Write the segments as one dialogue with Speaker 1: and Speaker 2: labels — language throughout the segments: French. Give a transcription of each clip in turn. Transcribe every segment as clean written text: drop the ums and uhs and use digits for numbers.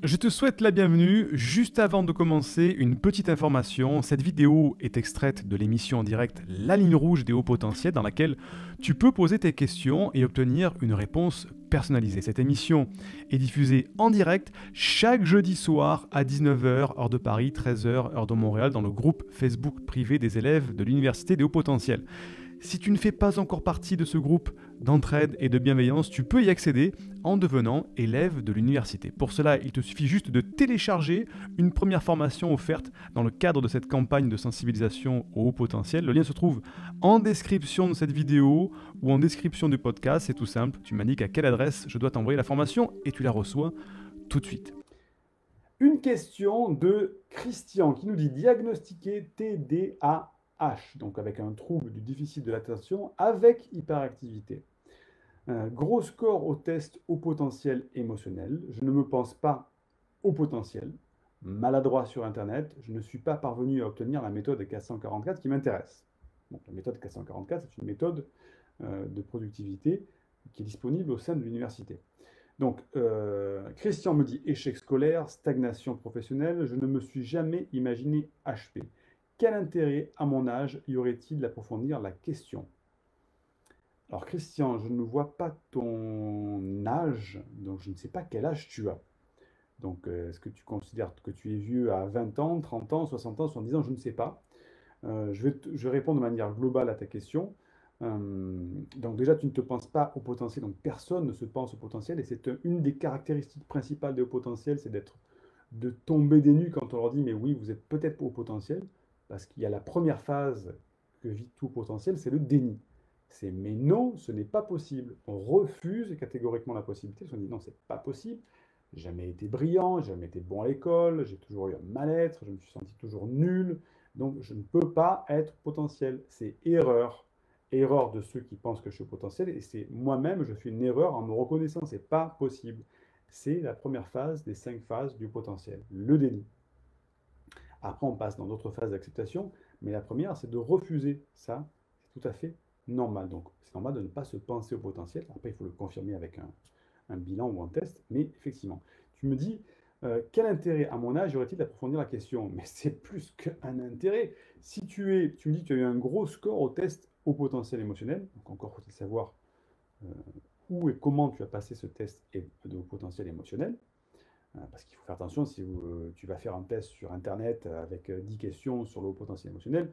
Speaker 1: Je te souhaite la bienvenue. Juste avant de commencer, une petite information. Cette vidéo est extraite de l'émission en direct La ligne rouge des hauts potentiels dans laquelle tu peux poser tes questions et obtenir une réponse personnalisée. Cette émission est diffusée en direct chaque jeudi soir à 19h, heure de Paris, 13h, heure de Montréal, dans le groupe Facebook privé des élèves de l'Université des hauts potentiels. Si tu ne fais pas encore partie de ce groupe d'entraide et de bienveillance, tu peux y accéder en devenant élève de l'université. Pour cela, il te suffit juste de télécharger une première formation offerte dans le cadre de cette campagne de sensibilisation au haut potentiel. Le lien se trouve en description de cette vidéo ou en description du podcast. C'est tout simple, tu m'indiques à quelle adresse je dois t'envoyer la formation et tu la reçois tout de suite.
Speaker 2: Une question de Christian qui nous dit diagnostiquer TDAH, donc avec un trouble du déficit de l'attention avec hyperactivité. Gros score au test au potentiel émotionnel. Je ne me pense pas au potentiel. Maladroit sur Internet. Je ne suis pas parvenu à obtenir la méthode 444 qui m'intéresse. Donc, la méthode 444, c'est une méthode de productivité qui est disponible au sein de l'université. Donc, Christian me dit échec scolaire, stagnation professionnelle, je ne me suis jamais imaginé HP. Quel intérêt, à mon âge, y aurait-il d'approfondir la question? Alors, Christian, je ne vois pas ton âge, donc je ne sais pas quel âge tu as. Donc, est-ce que tu considères que tu es vieux à 20 ans, 30 ans, 60 ans, 70 ans? Je ne sais pas. Je vais répondre de manière globale à ta question. Donc déjà, tu ne te penses pas au potentiel, donc personne ne se pense au potentiel, et c'est une des caractéristiques principales des hauts potentiels, c'est de tomber des nues quand on leur dit, mais oui, vous êtes peut-être au potentiel, parce qu'il y a la première phase que vit tout potentiel, c'est le déni. C'est mais non, ce n'est pas possible. On refuse catégoriquement la possibilité, on dit non, c'est pas possible. J'ai jamais été brillant, j'ai jamais été bon à l'école, j'ai toujours eu un mal-être, je me suis senti toujours nul, donc je ne peux pas être potentiel. C'est erreur. Erreur de ceux qui pensent que je suis potentiel, et c'est moi-même, je fais une erreur en me reconnaissant, c'est pas possible. C'est la première phase des 5 phases du potentiel, le déni. Après, on passe dans d'autres phases d'acceptation, mais la première, c'est de refuser ça. C'est tout à fait normal. Donc, c'est normal de ne pas se penser au potentiel. Après, il faut le confirmer avec un bilan ou un test, mais effectivement. Tu me dis, quel intérêt à mon âge y aurait-il d'approfondir la question? Mais c'est plus qu'un intérêt. Si tu me dis que tu as eu un gros score au test au potentiel émotionnel, donc encore faut-il savoir euh, où et comment tu as passé ce test de potentiel émotionnel. Parce qu'il faut faire attention, si tu vas faire un test sur Internet avec 10 questions sur le haut potentiel émotionnel,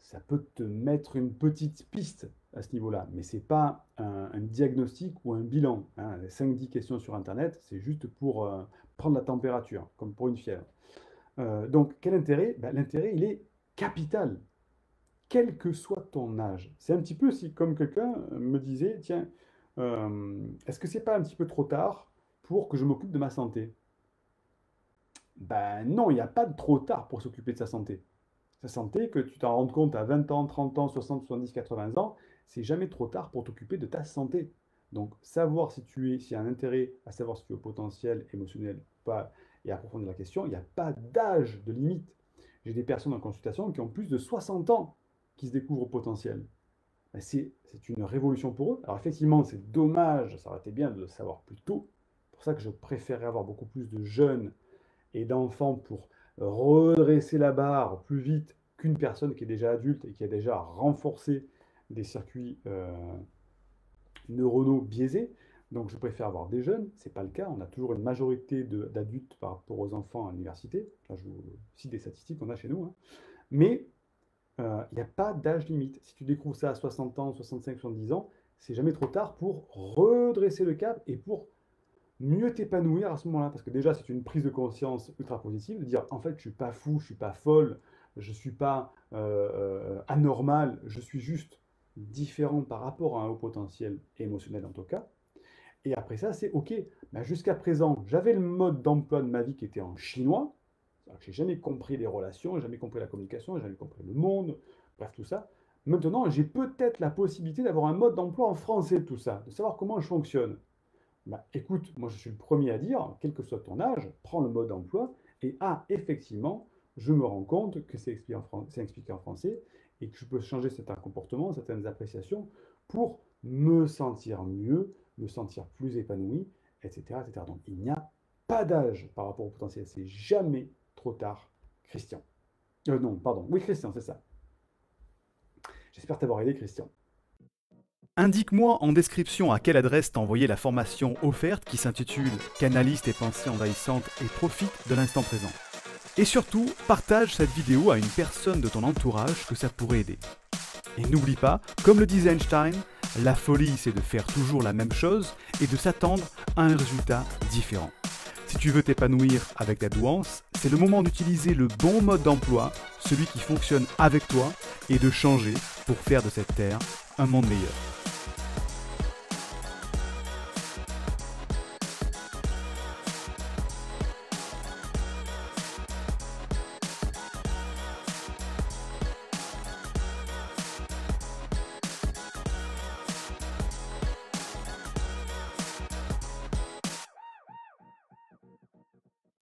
Speaker 2: ça peut te mettre une petite piste à ce niveau-là, mais ce n'est pas un diagnostic ou un bilan. Hein. Les 5-10 questions sur Internet, c'est juste pour prendre la température, comme pour une fièvre. Donc, quel intérêt? Ben, l'intérêt, il est capital, quel que soit ton âge. C'est un petit peu si, comme quelqu'un me disait, tiens, est-ce que c'est pas un petit peu trop tard pour que je m'occupe de ma santé? Ben non, il n'y a pas de trop tard pour s'occuper de sa santé. Sa santé, que tu t'en rendes compte à 20 ans, 30 ans, 60, 70, 80 ans, c'est jamais trop tard pour t'occuper de ta santé. Donc, savoir s'il y a un intérêt à savoir si tu es au potentiel émotionnel ou pas et approfondir la question, il n'y a pas d'âge de limite. J'ai des personnes en consultation qui ont plus de 60 ans qui se découvrent au potentiel. Ben, c'est une révolution pour eux. Alors, effectivement, c'est dommage, ça aurait été bien de le savoir plus tôt. C'est pour ça que je préférerais avoir beaucoup plus de jeunes et d'enfants pour redresser la barre plus vite qu'une personne qui est déjà adulte et qui a déjà renforcé des circuits neuronaux biaisés. Donc je préfère avoir des jeunes, ce n'est pas le cas, on a toujours une majorité d'adultes par rapport aux enfants à l'université. Là, je vous cite des statistiques qu'on a chez nous. Hein. Mais il n'y a pas d'âge limite. Si tu découvres ça à 60 ans, 65, 70 ans, c'est jamais trop tard pour redresser le cap et pour mieux t'épanouir à ce moment-là. Parce que déjà, c'est une prise de conscience ultra positive, de dire, en fait, je ne suis pas fou, je ne suis pas folle, je ne suis pas anormal, je suis juste différent par rapport à un haut potentiel émotionnel en tout cas. Et après ça, c'est OK. Ben, jusqu'à présent, j'avais le mode d'emploi de ma vie qui était en chinois. Je n'ai jamais compris les relations, jamais compris la communication, jamais compris le monde, bref, tout ça. Maintenant, j'ai peut-être la possibilité d'avoir un mode d'emploi en français de tout ça, de savoir comment je fonctionne. Bah, écoute, moi je suis le premier à dire, quel que soit ton âge, prends le mode d'emploi et effectivement, je me rends compte que c'est expliqué en français et que je peux changer certains comportements, certaines appréciations pour me sentir mieux, me sentir plus épanoui, etc. etc. Donc il n'y a pas d'âge par rapport au potentiel. C'est jamais trop tard, Christian. Non, pardon. Oui, Christian, c'est ça. J'espère t'avoir aidé, Christian.
Speaker 1: Indique-moi en description à quelle adresse t'as envoyé la formation offerte qui s'intitule « Canalise tes pensées envahissantes et profite de l'instant présent ». Et surtout, partage cette vidéo à une personne de ton entourage que ça pourrait aider. Et n'oublie pas, comme le disait Einstein, la folie c'est de faire toujours la même chose et de s'attendre à un résultat différent. Si tu veux t'épanouir avec ta douance, c'est le moment d'utiliser le bon mode d'emploi, celui qui fonctionne avec toi, et de changer pour faire de cette terre un monde meilleur.